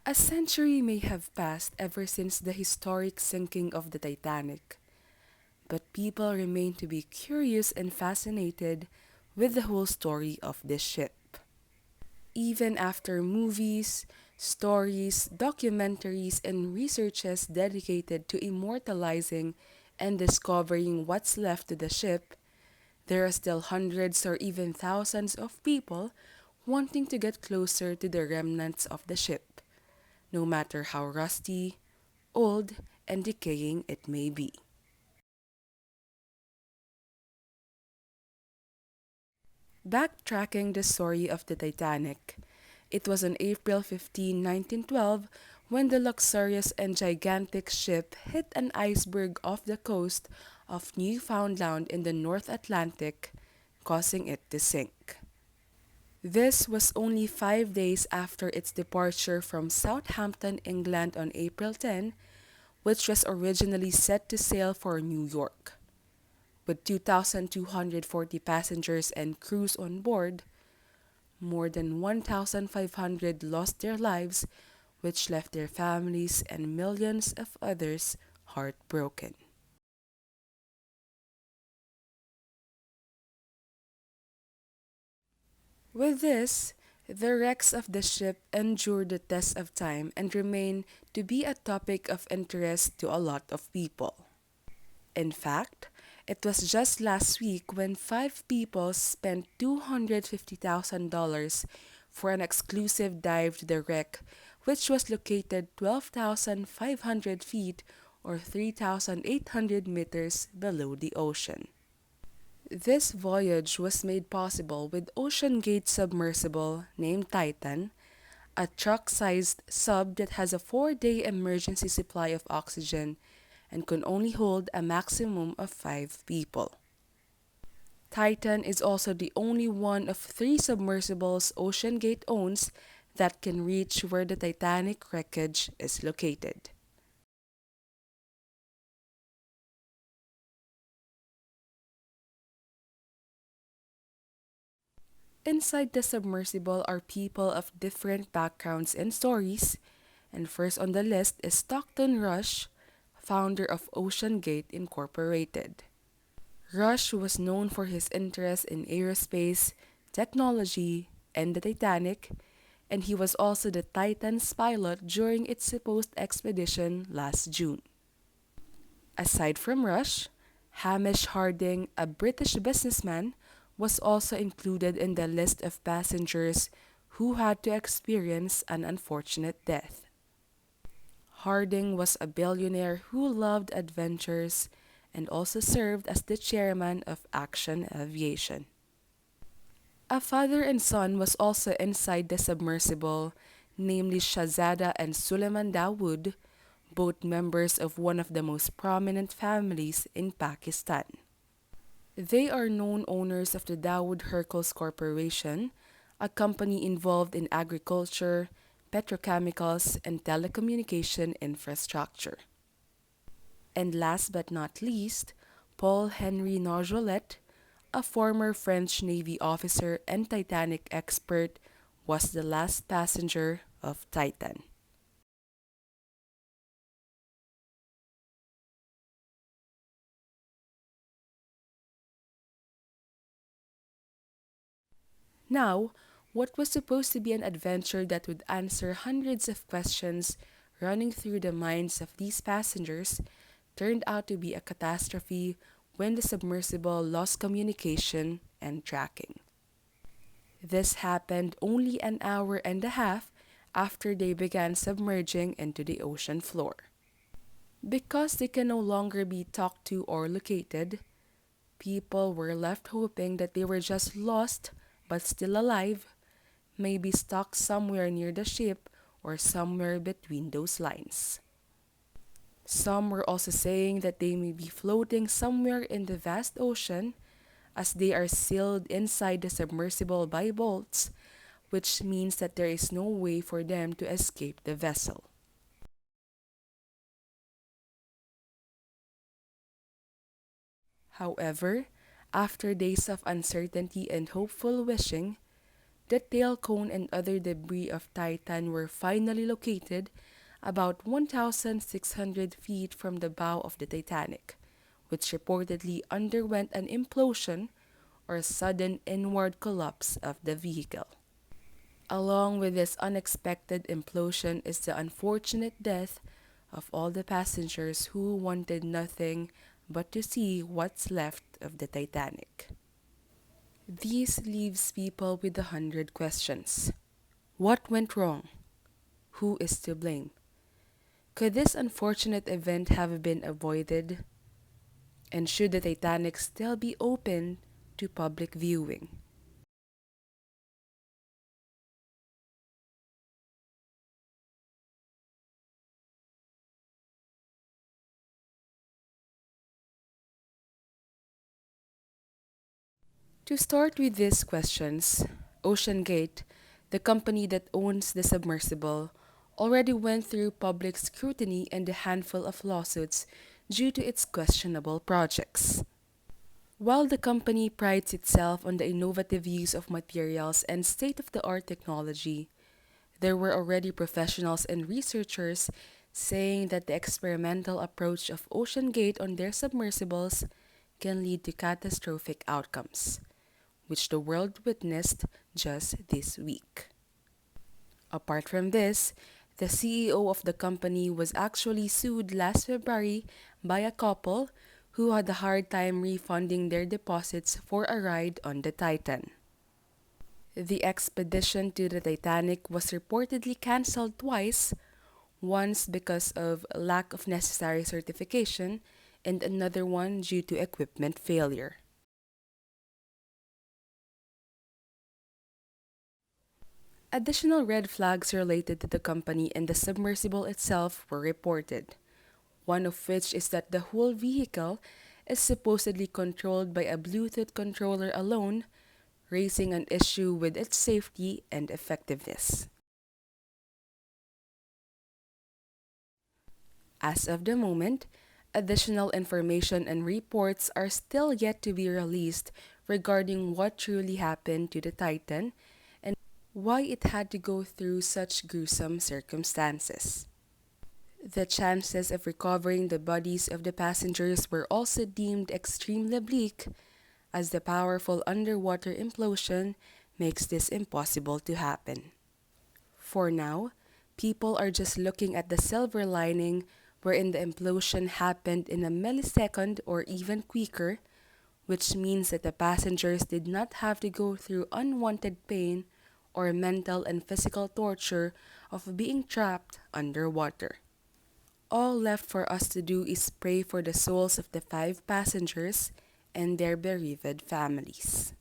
A century may have passed ever since the historic sinking of the Titanic, but people remain to be curious and fascinated with the whole story of this ship. Even after movies, stories, documentaries, and researches dedicated to immortalizing and discovering what's left to the ship, there are still hundreds or even thousands of people wanting to get closer to the remnants of the ship, no matter how rusty, old, and decaying it may be. Backtracking the story of the Titanic, it was on April 15, 1912, when the luxurious and gigantic ship hit an iceberg off the coast of Newfoundland in the North Atlantic, causing it to sink. This was only 5 days after its departure from Southampton, England on April 10, which was originally set to sail for New York. With 2,240 passengers and crews on board, more than 1,500 lost their lives, which left their families and millions of others heartbroken. With this, the wrecks of the ship endured the test of time and remain to be a topic of interest to a lot of people. In fact, it was just last week when five people spent $250,000 for an exclusive dive to the wreck, which was located 12,500 feet or 3,800 meters below the ocean. This voyage was made possible with Ocean Gate submersible named Titan, a truck-sized sub that has a 4-day emergency supply of oxygen and can only hold a maximum of 5 people. Titan is also the only one of three submersibles Ocean Gate owns that can reach where the Titanic wreckage is located. Inside the submersible are people of different backgrounds and stories, and first on the list is Stockton Rush, founder of Ocean Gate Incorporated. Rush was known for his interest in aerospace, technology, and the Titanic, and he was also the Titan's pilot during its supposed expedition last June. Aside from Rush, Hamish Harding, a British businessman, was also included in the list of passengers who had to experience an unfortunate death. Harding was a billionaire who loved adventures and also served as the chairman of Action Aviation. A father and son was also inside the submersible, namely Shahzada and Suleiman Dawood, both members of one of the most prominent families in Pakistan. They are known owners of the Dawood Hercules Corporation, a company involved in agriculture, petrochemicals, and telecommunication infrastructure. And last but not least, Paul Henry Nargeolet, a former French Navy officer and Titanic expert, was the last passenger of Titan. Now, what was supposed to be an adventure that would answer hundreds of questions running through the minds of these passengers turned out to be a catastrophe when the submersible lost communication and tracking. This happened only an hour and a half after they began submerging into the ocean floor. Because they can no longer be talked to or located, people were left hoping that they were just lost but still alive, maybe stuck somewhere near the ship or somewhere between those lines. Some were also saying that they may be floating somewhere in the vast ocean as they are sealed inside the submersible by bolts, which means that there is no way for them to escape the vessel. However, after days of uncertainty and hopeful wishing, the tail cone and other debris of Titan were finally located about 1,600 feet from the bow of the Titanic, which reportedly underwent an implosion or sudden inward collapse of the vehicle. Along with this unexpected implosion is the unfortunate death of all the passengers who wanted nothing but to see what's left of the Titanic. This leaves people with 100 questions. What went wrong? Who is to blame? Could this unfortunate event have been avoided? And should the Titanic still be open to public viewing? To start with these questions, OceanGate, the company that owns the submersible, already went through public scrutiny and a handful of lawsuits due to its questionable projects. While the company prides itself on the innovative use of materials and state of the art technology, there were already professionals and researchers saying that the experimental approach of OceanGate on their submersibles can lead to catastrophic outcomes, which the world witnessed just this week. Apart from this, the CEO of the company was actually sued last February by a couple who had a hard time refunding their deposits for a ride on the Titan. The expedition to the Titanic was reportedly canceled twice, once because of lack of necessary certification and another one due to equipment failure. Additional red flags related to the company and the submersible itself were reported, one of which is that the whole vehicle is supposedly controlled by a Bluetooth controller alone, raising an issue with its safety and effectiveness. As of the moment, additional information and reports are still yet to be released regarding what truly happened to the Titan and why it had to go through such gruesome circumstances. The chances of recovering the bodies of the passengers were also deemed extremely bleak, as the powerful underwater implosion makes this impossible to happen. For now, people are just looking at the silver lining wherein the implosion happened in a millisecond or even quicker, which means that the passengers did not have to go through unwanted pain or mental and physical torture of being trapped underwater. All left for us to do is pray for the souls of the 5 passengers and their bereaved families.